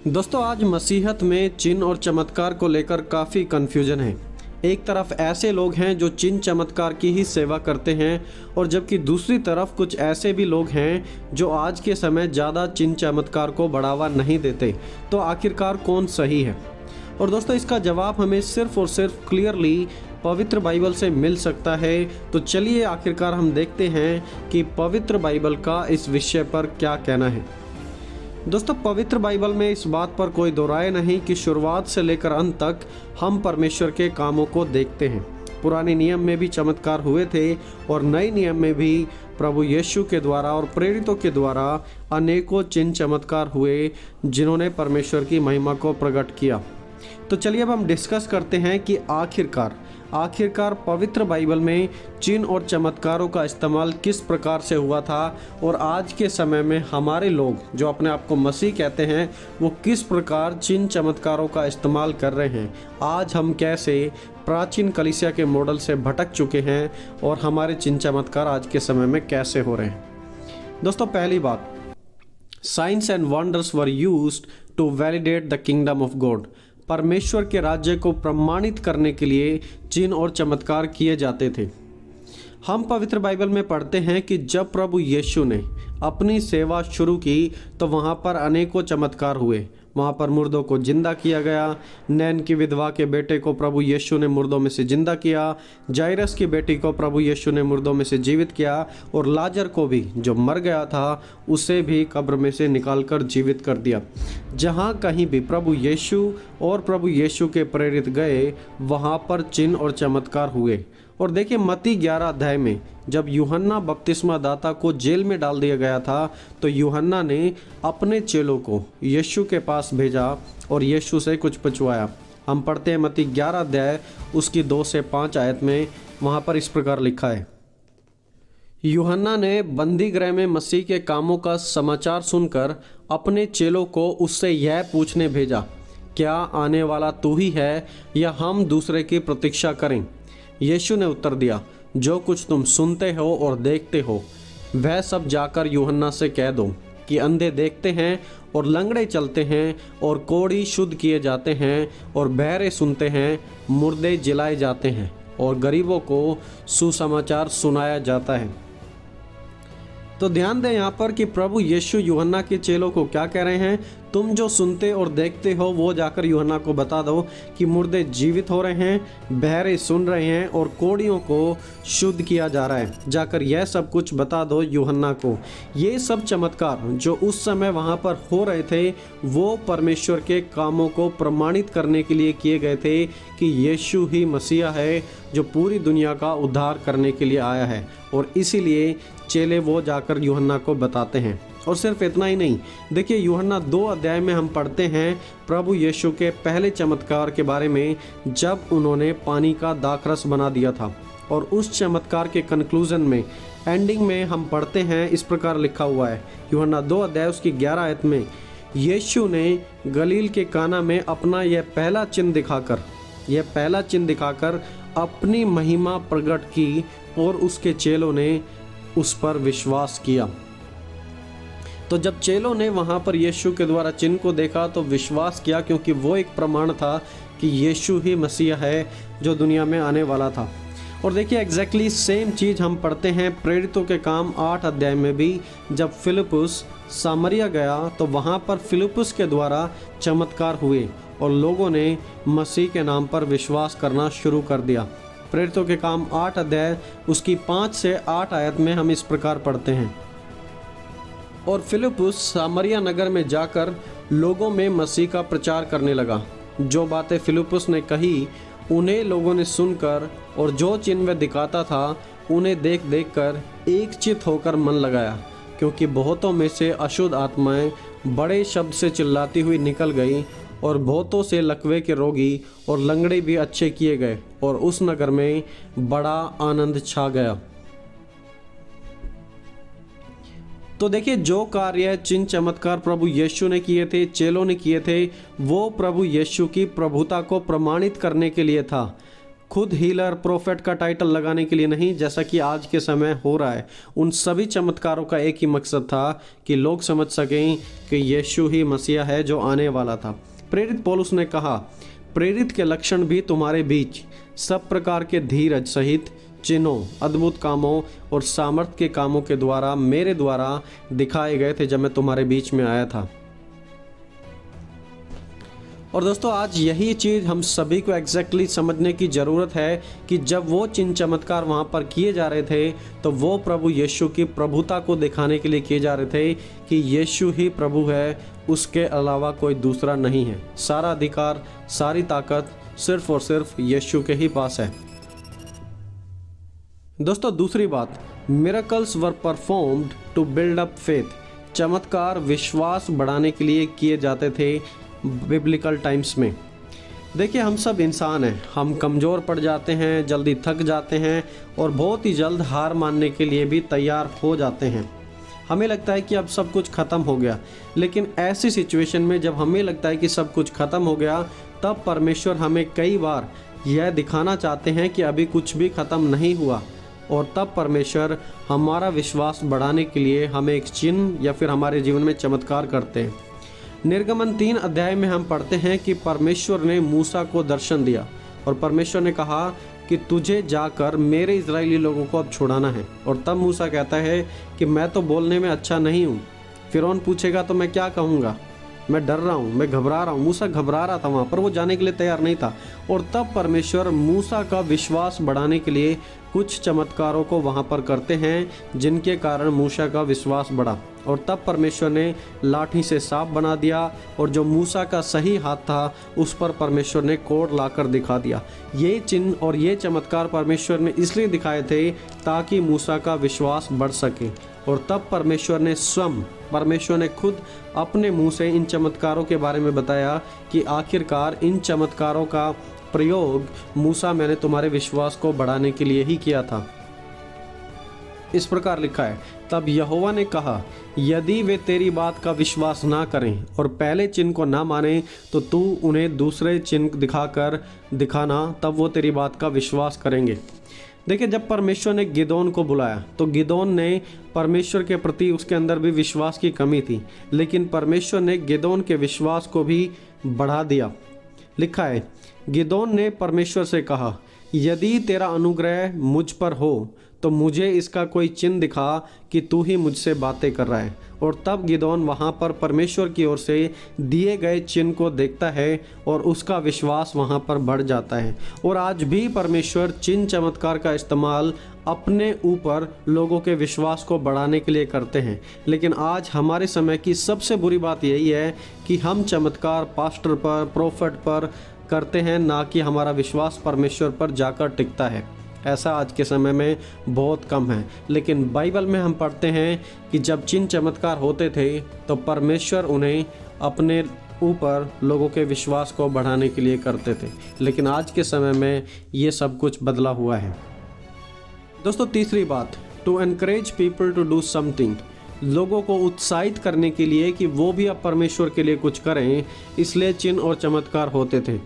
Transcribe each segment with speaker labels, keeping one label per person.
Speaker 1: दोस्तों आज मसीहत में चिन्ह और चमत्कार को लेकर काफ़ी कन्फ्यूजन है। एक तरफ ऐसे लोग हैं जो चिन्ह चमत्कार की ही सेवा करते हैं और जबकि दूसरी तरफ कुछ ऐसे भी लोग हैं जो आज के समय ज़्यादा चिन्ह चमत्कार को बढ़ावा नहीं देते। तो आखिरकार कौन सही है? और दोस्तों इसका जवाब हमें सिर्फ और सिर्फ क्लियरली पवित्र बाइबल से मिल सकता है। तो चलिए आखिरकार हम देखते हैं कि पवित्र बाइबल का इस विषय पर क्या कहना है। दोस्तों पवित्र बाइबल में इस बात पर कोई दो राय नहीं कि शुरुआत से लेकर अंत तक हम परमेश्वर के कामों को देखते हैं। पुराने नियम में भी चमत्कार हुए थे और नए नियम में भी प्रभु यीशु के द्वारा और प्रेरितों के द्वारा अनेकों चिन्ह चमत्कार हुए जिन्होंने परमेश्वर की महिमा को प्रकट किया। तो चलिए अब हम डिस्कस करते हैं कि आखिरकार पवित्र बाइबल में चिन्ह और चमत्कारों का इस्तेमाल किस प्रकार से हुआ था और आज के समय में हमारे लोग जो अपने आप को मसीह कहते हैं वो किस प्रकार चिन्ह चमत्कारों का इस्तेमाल कर रहे हैं। आज हम कैसे प्राचीन कलीसिया के मॉडल से भटक चुके हैं और हमारे चिन्ह चमत्कार आज के समय में कैसे हो रहे हैं। दोस्तों पहली बात, science and wonders were used to validate the kingdom of God. परमेश्वर के राज्य को प्रमाणित करने के लिए चिन्ह और चमत्कार किए जाते थे। हम पवित्र बाइबल में पढ़ते हैं कि जब प्रभु यीशु ने अपनी सेवा शुरू की तो वहाँ पर अनेकों चमत्कार हुए। वहाँ पर मुर्दों को जिंदा किया गया। नैन की विधवा के बेटे को प्रभु यीशु ने मुर्दों में से जिंदा किया। जायरस की बेटी को प्रभु यीशु ने मुर्दों में से जीवित किया और लाजर को भी जो मर गया था उसे भी कब्र में से निकालकर जीवित कर दिया। जहाँ कहीं भी प्रभु यीशु और प्रभु यीशु के प्रेरित गए वहाँ पर चिन्ह और चमत्कार हुए। और देखिए मत्ती 11 अध्याय में जब यूहन्ना बपतिस्मा दाता को जेल में डाल दिया गया था तो यूहन्ना ने अपने चेलों को यीशु के पास भेजा और यीशु से कुछ पूछवाया। हम पढ़ते हैं मत्ती 11 अध्याय उसकी 2 से 5 आयत में। वहाँ पर इस प्रकार लिखा है, यूहन्ना ने बंदी गृह में मसीह के कामों का समाचार सुनकर अपने चेलों को उससे यह पूछने भेजा, क्या आने वाला तू ही है या हम दूसरे की प्रतीक्षा करें? यीशु ने उत्तर दिया, जो कुछ तुम सुनते हो और देखते हो वह सब जाकर यूहन्ना से कह दो कि अंधे देखते हैं और लंगड़े चलते हैं और कोढ़ी शुद्ध किए जाते हैं और बहरे सुनते हैं, मुर्दे जिलाए जाते हैं और गरीबों को सुसमाचार सुनाया जाता है। तो ध्यान दें यहाँ पर कि प्रभु यीशु यूहन्ना के चेलों को क्या कह रहे हैं, तुम जो सुनते और देखते हो वो जाकर यूहन्ना को बता दो कि मुर्दे जीवित हो रहे हैं, बहरे सुन रहे हैं और कोढ़ियों को शुद्ध किया जा रहा है। जाकर यह सब कुछ बता दो यूहन्ना को। ये सब चमत्कार जो उस समय वहाँ पर हो रहे थे वो परमेश्वर के कामों को प्रमाणित करने के लिए किए गए थे कि यीशु ही मसीहा है जो पूरी दुनिया का उद्धार करने के लिए आया है। और इसीलिए चेले वो जाकर यूहन्ना को बताते हैं। और सिर्फ इतना ही नहीं, देखिए यूहन्ना 2 अध्याय में हम पढ़ते हैं प्रभु यीशु के पहले चमत्कार के बारे में जब उन्होंने पानी का दाखरस बना दिया था। और उस चमत्कार के कंक्लूजन में एंडिंग में हम पढ़ते हैं इस प्रकार लिखा हुआ है, यूहन्ना 2 अध्याय उसकी 11 आयत में, यीशु ने गलील के काना में अपना यह पहला चिन्ह दिखाकर अपनी महिमा प्रकट की और उसके चेलों ने उस पर विश्वास किया। तो जब चेलों ने वहाँ पर यीशु के द्वारा चिन्ह को देखा तो विश्वास किया, क्योंकि वो एक प्रमाण था कि यीशु ही मसीहा है जो दुनिया में आने वाला था। और देखिए एग्जैक्टली सेम चीज़ हम पढ़ते हैं प्रेरितों के काम 8 अध्याय में भी। जब फिलिपुस सामरिया गया तो वहाँ पर फिलिपुस के द्वारा चमत्कार हुए और लोगों ने मसीह के नाम पर विश्वास करना शुरू कर दिया। प्रेरितों के काम 8 अध्याय उसकी 5 से 8 आयत में हम इस प्रकार पढ़ते हैं, और फिलिपुस सामरिया नगर में जाकर लोगों में मसीह का प्रचार करने लगा। जो बातें फिलिपुस ने कही उन्हें लोगों ने सुनकर और जो चिन्ह वह दिखाता था उन्हें देख देख कर एकचित होकर मन लगाया, क्योंकि बहुतों में से अशुद्ध आत्माएं बड़े शब्द से चिल्लाती हुई निकल गई और बहुतों से लकवे के रोगी और लंगड़े भी अच्छे किए गए और उस नगर में बड़ा आनंद छा गया। तो देखिए जो कार्य चिन्ह चमत्कार प्रभु यीशु ने किए थे, चेलों ने किए थे, वो प्रभु यीशु की प्रभुता को प्रमाणित करने के लिए था। खुद हीलर प्रोफेट का टाइटल लगाने के लिए नहीं, जैसा कि आज के समय हो रहा है। उन सभी चमत्कारों का एक ही मकसद था कि लोग समझ सकें कि यीशु ही मसीहा है जो आने वाला था। प्रेरित पौलुस ने कहा, प्रेरित के लक्षण भी तुम्हारे बीच सब प्रकार के धीरज सहित चिन्हों, अद्भुत कामों और सामर्थ के कामों के द्वारा मेरे द्वारा दिखाए गए थे जब मैं तुम्हारे बीच में आया था। और दोस्तों, आज यही चीज़ हम सभी को एग्जैक्टली समझने की ज़रूरत है कि जब वो चिन्ह चमत्कार वहाँ पर किए जा रहे थे तो वो प्रभु यीशु की प्रभुता को दिखाने के लिए किए जा रहे थे कि यीशु ही प्रभु है, उसके अलावा कोई दूसरा नहीं है। सारा अधिकार, सारी ताकत सिर्फ और सिर्फ यीशु के ही पास है। दोस्तों, दूसरी बात, miracles were performed to build up faith. चमत्कार विश्वास बढ़ाने के लिए किए जाते थे बिब्लिकल टाइम्स में। देखिए, हम सब इंसान हैं, हम कमज़ोर पड़ जाते हैं, जल्दी थक जाते हैं और बहुत ही जल्द हार मानने के लिए भी तैयार हो जाते हैं। हमें लगता है कि अब सब कुछ ख़त्म हो गया, लेकिन ऐसी सिचुएशन में जब हमें लगता है कि सब कुछ ख़त्म हो गया, तब परमेश्वर हमें कई बार यह दिखाना चाहते हैं कि अभी कुछ भी ख़त्म नहीं हुआ, और तब परमेश्वर हमारा विश्वास बढ़ाने के लिए हमें एक चिन्ह या फिर हमारे जीवन में चमत्कार करते हैं। निर्गमन 3 अध्याय में हम पढ़ते हैं कि परमेश्वर ने मूसा को दर्शन दिया और परमेश्वर ने कहा कि तुझे जाकर मेरे इजरायली लोगों को अब छुड़ाना है। और तब मूसा कहता है कि मैं तो बोलने में अच्छा नहीं हूँ, फिरौन पूछेगा तो मैं क्या कहूँगा, मैं डर रहा हूँ, मैं घबरा रहा हूँ। मूसा घबरा रहा था वहाँ पर, वो जाने के लिए तैयार नहीं था। और तब परमेश्वर मूसा का विश्वास बढ़ाने के लिए कुछ चमत्कारों को वहाँ पर करते हैं, जिनके कारण मूसा का विश्वास बढ़ा। और तब परमेश्वर ने लाठी से सांप बना दिया और जो मूसा का सही हाथ था उस पर परमेश्वर ने कोड़ लाकर दिखा दिया। ये चिन्ह और ये चमत्कार परमेश्वर ने इसलिए दिखाए थे ताकि मूसा का विश्वास बढ़ सके। और तब परमेश्वर ने खुद अपने मुंह से इन चमत्कारों के बारे में बताया कि आखिरकार इन चमत्कारों का प्रयोग मूसा, मैंने तुम्हारे विश्वास को बढ़ाने के लिए ही किया था। इस प्रकार लिखा है, तब यहोवा ने कहा, यदि वे तेरी बात का विश्वास ना करें और पहले चिन्ह को ना माने तो तू उन्हें दूसरे चिन्ह दिखाना, तब वो तेरी बात का विश्वास करेंगे। देखिए, जब परमेश्वर ने गिदोन को बुलाया तो गिदोन ने परमेश्वर के प्रति, उसके अंदर भी विश्वास की कमी थी, लेकिन परमेश्वर ने गिदोन के विश्वास को भी बढ़ा दिया। लिखा है, गिदोन ने परमेश्वर से कहा, यदि तेरा अनुग्रह मुझ पर हो तो मुझे इसका कोई चिन्ह दिखा कि तू ही मुझसे बातें कर रहा है। और तब गिदोन वहाँ पर परमेश्वर की ओर से दिए गए चिन्ह को देखता है और उसका विश्वास वहाँ पर बढ़ जाता है। और आज भी परमेश्वर चिन्ह चमत्कार का इस्तेमाल अपने ऊपर लोगों के विश्वास को बढ़ाने के लिए करते हैं। लेकिन आज हमारे समय की सबसे बुरी बात यही है कि हम चमत्कार पास्टर पर, प्रोफेट पर करते हैं, ना कि हमारा विश्वास परमेश्वर पर जाकर टिकता है। ऐसा आज के समय में बहुत कम है। लेकिन बाइबल में हम पढ़ते हैं कि जब चिन्ह चमत्कार होते थे तो परमेश्वर उन्हें अपने ऊपर लोगों के विश्वास को बढ़ाने के लिए करते थे। लेकिन आज के समय में ये सब कुछ बदला हुआ है। दोस्तों, तीसरी बात, to encourage people to do something. लोगों को उत्साहित करने के लिए कि वो भी अब परमेश्वर के लिए कुछ करें, इसलिए चिन्ह और चमत्कार होते थे।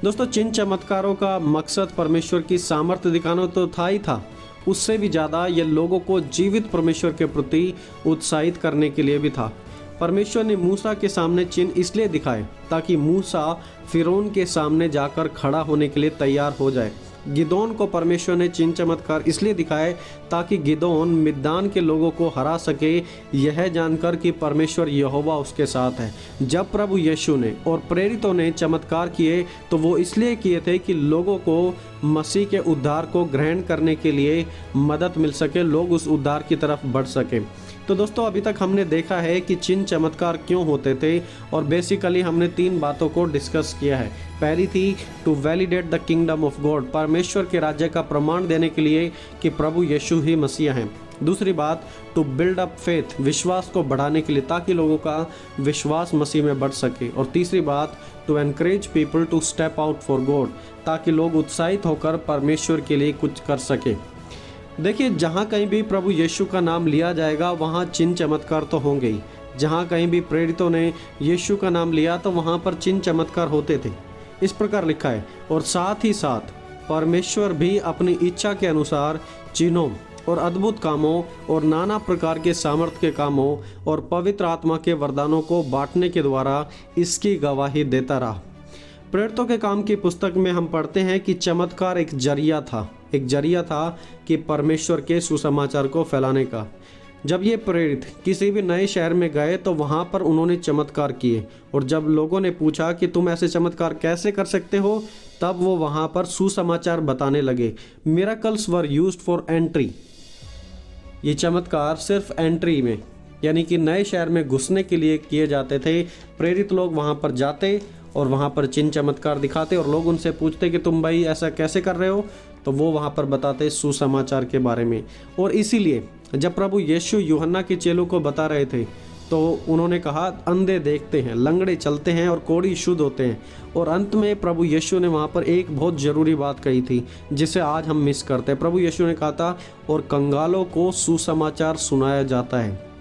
Speaker 1: दोस्तों, चिन्ह चमत्कारों का मकसद परमेश्वर की सामर्थ्य दिखाना तो था ही था, उससे भी ज़्यादा ये लोगों को जीवित परमेश्वर के प्रति उत्साहित करने के लिए भी था। परमेश्वर ने मूसा के सामने चिन्ह इसलिए दिखाए ताकि मूसा फिरौन के सामने जाकर खड़ा होने के लिए तैयार हो जाए। गिदोन को परमेश्वर ने चिन्ह चमत्कार इसलिए दिखाए ताकि गिदोन मिद्यान के लोगों को हरा सके, यह जानकर कि परमेश्वर यहोवा उसके साथ है। जब प्रभु यीशु ने और प्रेरितों ने चमत्कार किए तो वो इसलिए किए थे कि लोगों को मसीह के उद्धार को ग्रहण करने के लिए मदद मिल सके, लोग उस उद्धार की तरफ बढ़ सके। तो दोस्तों, अभी तक हमने देखा है कि चिन्ह चमत्कार क्यों होते थे और बेसिकली हमने 3 बातों को डिस्कस किया है। पहली थी to validate the kingdom of God, परमेश्वर के राज्य का प्रमाण देने के लिए कि प्रभु यीशु ही मसीहा हैं। दूसरी बात, टू बिल्ड अप फेथ, विश्वास को बढ़ाने के लिए ताकि लोगों का विश्वास मसीह में बढ़ सके। और तीसरी बात, to encourage people to step out for God, ताकि लोग उत्साहित होकर परमेश्वर के लिए कुछ कर सके। देखिए, जहाँ कहीं भी प्रभु यीशु का नाम लिया जाएगा वहाँ चिन्ह चमत्कार तो होंगे ही। जहाँ कहीं भी प्रेरितों ने यीशु का नाम लिया तो वहाँ पर चिन्ह चमत्कार होते थे। इस प्रकार लिखा है, और साथ ही साथ परमेश्वर भी अपनी इच्छा के अनुसार चिन्हों और अद्भुत कामों और नाना प्रकार के सामर्थ्य के कामों और पवित्र आत्मा के वरदानों को बांटने के द्वारा इसकी गवाही देता रहा। प्रेरितों के काम की पुस्तक में हम पढ़ते हैं कि चमत्कार एक जरिया था कि परमेश्वर के सुसमाचार को फैलाने का। जब ये प्रेरित किसी भी नए शहर में गए तो वहाँ पर उन्होंने चमत्कार किए, और जब लोगों ने पूछा कि तुम ऐसे चमत्कार कैसे कर सकते हो, तब वो वहाँ पर सुसमाचार बताने लगे। Miracles were used for entry. ये चमत्कार सिर्फ एंट्री में, यानी कि नए शहर में घुसने के लिए किए जाते थे। प्रेरित लोग वहाँ पर जाते और वहाँ पर चिन्ह चमत्कार दिखाते, और लोग उनसे पूछते कि तुम भाई ऐसा कैसे कर रहे हो, तो वो वहाँ पर बताते सुसमाचार के बारे में। और इसीलिए जब प्रभु यीशु यूहन्ना के चेलों को बता रहे थे तो उन्होंने कहा, अंधे देखते हैं, लंगड़े चलते हैं और कोढ़ी शुद्ध होते हैं। और अंत में प्रभु यीशु ने वहाँ पर एक बहुत ज़रूरी बात कही थी जिसे आज हम मिस करते हैं। प्रभु यीशु ने कहा था, और कंगालों को सुसमाचार सुनाया जाता है।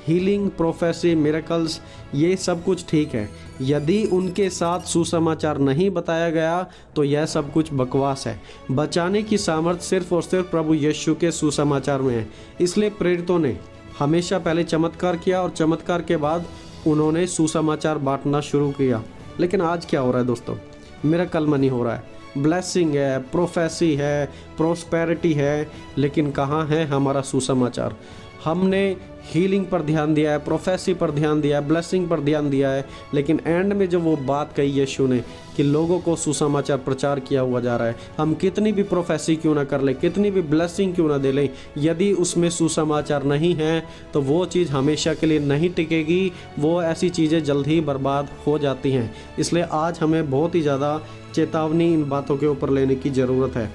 Speaker 1: हीलिंग, प्रोफेसी, मिरेकल्स, ये सब कुछ ठीक है। यदि उनके साथ सुसमाचार नहीं बताया गया तो यह सब कुछ बकवास है। बचाने की सामर्थ्य सिर्फ और सिर्फ प्रभु यीशु के सुसमाचार में है। इसलिए प्रेरितों ने हमेशा पहले चमत्कार किया और चमत्कार के बाद उन्होंने सुसमाचार बांटना शुरू किया। लेकिन आज क्या हो रहा है दोस्तों? मिरेकल मनी हो रहा है, ब्लेसिंग है, प्रोफेसी है, प्रोस्पेरिटी है, लेकिन कहाँ है हमारा सुसमाचार? हमने हीलिंग पर ध्यान दिया है, प्रोफेसी पर ध्यान दिया है, ब्लेसिंग पर ध्यान दिया है, लेकिन एंड में जो वो बात कही यीशु ने कि लोगों को सुसमाचार प्रचार किया हुआ जा रहा है, हम कितनी भी प्रोफेसी क्यों ना कर ले, कितनी भी ब्लेसिंग क्यों ना दे लें, यदि उसमें सुसमाचार नहीं है तो वो चीज़ हमेशा के लिए नहीं टिकेगी। वो ऐसी चीज़ें जल्द ही बर्बाद हो जाती हैं। इसलिए आज हमें बहुत ही ज़्यादा चेतावनी इन बातों के ऊपर लेने की ज़रूरत है।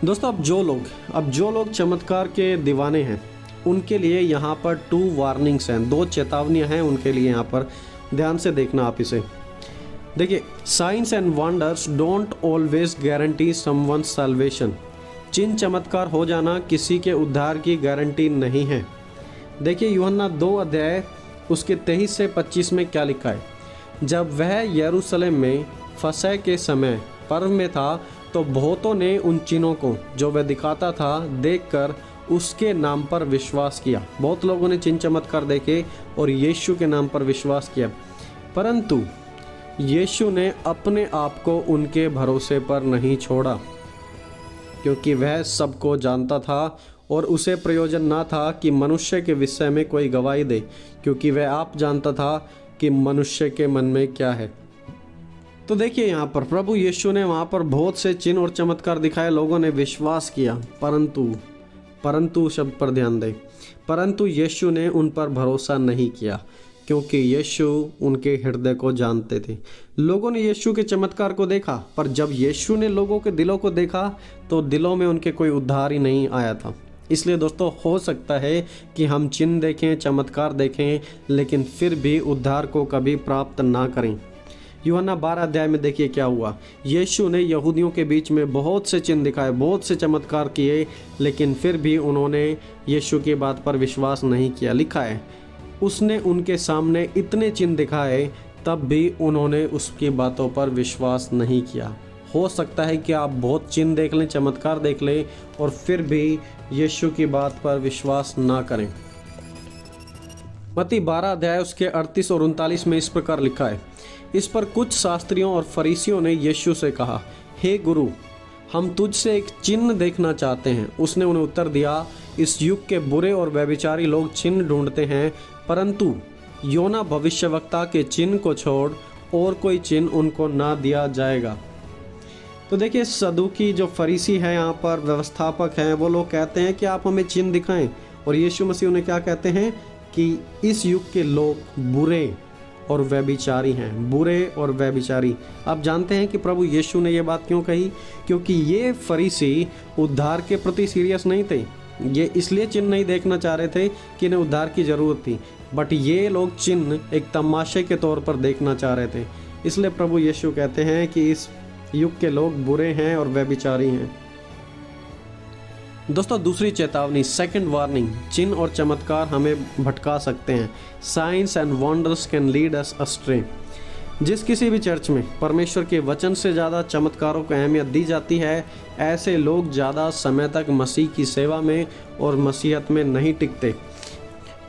Speaker 1: दोस्तों, अब जो लोग चमत्कार के दीवाने हैं उनके लिए यहाँ पर 2 वार्निंग्स हैं, 2 चेतावनियाँ हैं उनके लिए। यहाँ पर ध्यान से देखना आप इसे। देखिए, science and wonders don't always guarantee someone's salvation. चिन्ह चमत्कार हो जाना किसी के उद्धार की गारंटी नहीं है। देखिए, यूहन्ना 2 अध्याय उसके 23 से 25 में क्या लिखा है। जब वह यरूशलेम में फसह के समय पर्व में था तो बहुतों ने उन चिन्हों को जो वह दिखाता था देखकर उसके नाम पर विश्वास किया। बहुत लोगों ने चिन्ह चमत्कार देखे और यीशु के नाम पर विश्वास किया, परंतु यीशु ने अपने आप को उनके भरोसे पर नहीं छोड़ा, क्योंकि वह सबको जानता था और उसे प्रयोजन ना था कि मनुष्य के विषय में कोई गवाही दे, क्योंकि वह आप जानता था कि मनुष्य के मन में क्या है। तो देखिए, यहाँ पर प्रभु यीशु ने वहाँ पर बहुत से चिन्ह और चमत्कार दिखाए, लोगों ने विश्वास किया, परंतु शब्द पर ध्यान दें, परंतु यीशु ने उन पर भरोसा नहीं किया, क्योंकि यीशु उनके हृदय को जानते थे। लोगों ने यीशु के चमत्कार को देखा, पर जब यीशु ने लोगों के दिलों को देखा तो दिलों में उनके कोई उद्धार ही नहीं आया था। इसलिए दोस्तों, हो सकता है कि हम चिन्ह देखें, चमत्कार देखें, लेकिन फिर भी उद्धार को कभी प्राप्त ना करें। यूहन्ना 12 अध्याय में देखिए क्या हुआ। यीशु ने यहूदियों के बीच में बहुत से चिन्ह दिखाए, बहुत से चमत्कार किए, लेकिन फिर भी उन्होंने यीशु की बात पर विश्वास नहीं किया। लिखा है, उसने उनके सामने इतने चिन्ह दिखाए, तब भी उन्होंने उसकी बातों पर विश्वास नहीं किया। हो सकता है कि आप बहुत चिन्ह देख लें, चमत्कार देख लें, और फिर भी यीशु की बात पर विश्वास ना करें। मत्ती 12 अध्याय उसके 38 और 39 में इस प्रकार लिखा है। इस पर कुछ शास्त्रियों और फरीसियों ने यीशु से कहा, हे गुरु, हम तुझसे एक चिन्ह देखना चाहते हैं। उसने उन्हें उत्तर दिया, इस युग के बुरे और व्यभिचारी लोग चिन्ह ढूंढते हैं, परंतु योना भविष्यवक्ता के चिन्ह को छोड़ और कोई चिन्ह उनको ना दिया जाएगा। तो देखिए, सदूकी जो फरीसी है, यहाँ पर व्यवस्थापक हैं, वो लोग कहते हैं कि आप हमें चिन्ह दिखाएं, और यीशु मसीह उन्हें क्या कहते हैं कि इस युग के लोग बुरे और व्यभिचारी हैं, बुरे और व्यभिचारी। आप जानते हैं कि प्रभु यीशु ने ये बात क्यों कही? क्योंकि ये फरीसी उद्धार के प्रति सीरियस नहीं थे। ये इसलिए चिन्ह नहीं देखना चाह रहे थे कि इन्हें उद्धार की ज़रूरत थी, बट ये लोग चिन्ह एक तमाशे के तौर पर देखना चाह रहे थे। इसलिए प्रभु यीशु कहते हैं कि इस युग के लोग बुरे हैं और व्यभिचारी हैं। दोस्तों, दूसरी चेतावनी, सेकंड वार्निंग, चिन्ह और चमत्कार हमें भटका सकते हैं। Science and wonders can lead us astray. जिस किसी भी चर्च में परमेश्वर के वचन से ज़्यादा चमत्कारों को अहमियत दी जाती है, ऐसे लोग ज़्यादा समय तक मसीह की सेवा में और मसीहत में नहीं टिकते।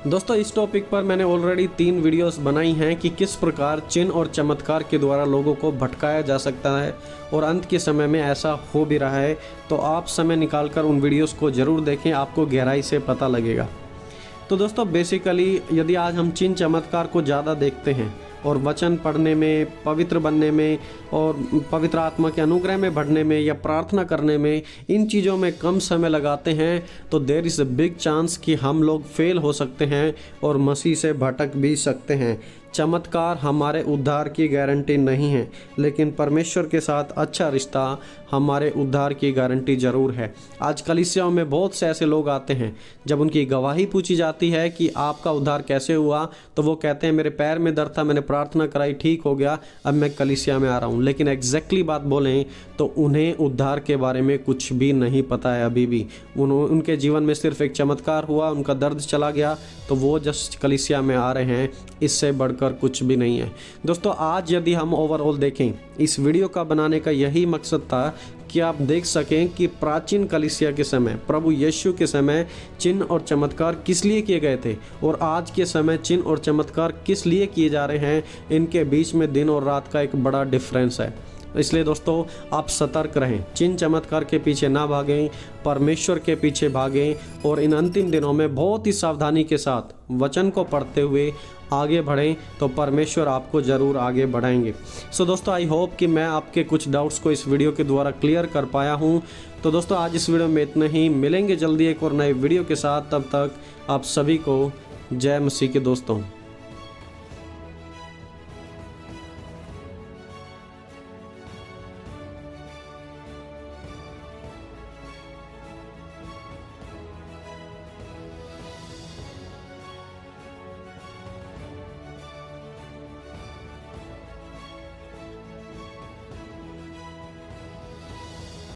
Speaker 1: दोस्तों, इस टॉपिक पर मैंने ऑलरेडी 3 वीडियोस बनाई हैं कि किस प्रकार चिन्ह और चमत्कार के द्वारा लोगों को भटकाया जा सकता है और अंत के समय में ऐसा हो भी रहा है। तो आप समय निकालकर उन वीडियोस को ज़रूर देखें, आपको गहराई से पता लगेगा। तो दोस्तों, बेसिकली यदि आज हम चिन्ह चमत्कार को ज़्यादा देखते हैं और वचन पढ़ने में, पवित्र बनने में और पवित्र आत्मा के अनुग्रह में बढ़ने में या प्रार्थना करने में, इन चीज़ों में कम समय लगाते हैं, तो there is a big chance कि हम लोग फेल हो सकते हैं और मसीह से भटक भी सकते हैं। चमत्कार हमारे उद्धार की गारंटी नहीं है, लेकिन परमेश्वर के साथ अच्छा रिश्ता हमारे उद्धार की गारंटी ज़रूर है। आज कलीसियाओं में बहुत से ऐसे लोग आते हैं, जब उनकी गवाही पूछी जाती है कि आपका उद्धार कैसे हुआ, तो वो कहते हैं मेरे पैर में दर्द था, मैंने प्रार्थना कराई, ठीक हो गया, अब मैं कलीसिया में आ रहा हूँ। लेकिन एग्जैक्टली बात बोलें तो उन्हें उद्धार के बारे में कुछ भी नहीं पता है। अभी भी उनके जीवन में सिर्फ एक चमत्कार हुआ, उनका दर्द चला गया, तो वो जस्ट कलीसिया में आ रहे हैं, इससे बढ़कर कुछ भी नहीं है। दोस्तों, आज यदि हम ओवरऑल देखें, इस वीडियो का बनाने का यही मकसद था कि आप देख सकें कि प्राचीन कलीसिया के समय, प्रभु यीशु के समय चिन्ह और चमत्कार किस लिए किए गए थे और आज के समय चिन्ह और चमत्कार किस लिए किए जा रहे हैं। इनके बीच में दिन और रात का एक बड़ा डिफरेंस है। इसलिए दोस्तों, आप सतर्क रहें, चिन्ह चमत्कार के पीछे ना भागें, परमेश्वर के पीछे भागें और इन अंतिम दिनों में बहुत ही सावधानी के साथ वचन को पढ़ते हुए आगे बढ़ें, तो परमेश्वर आपको ज़रूर आगे बढ़ाएंगे। सो दोस्तों, आई होप कि मैं आपके कुछ डाउट्स को इस वीडियो के द्वारा क्लियर कर पाया हूँ। तो दोस्तों, आज इस वीडियो में इतना ही। मिलेंगे जल्दी एक और नए वीडियो के साथ। तब तक आप सभी को जय मसीह के दोस्तों।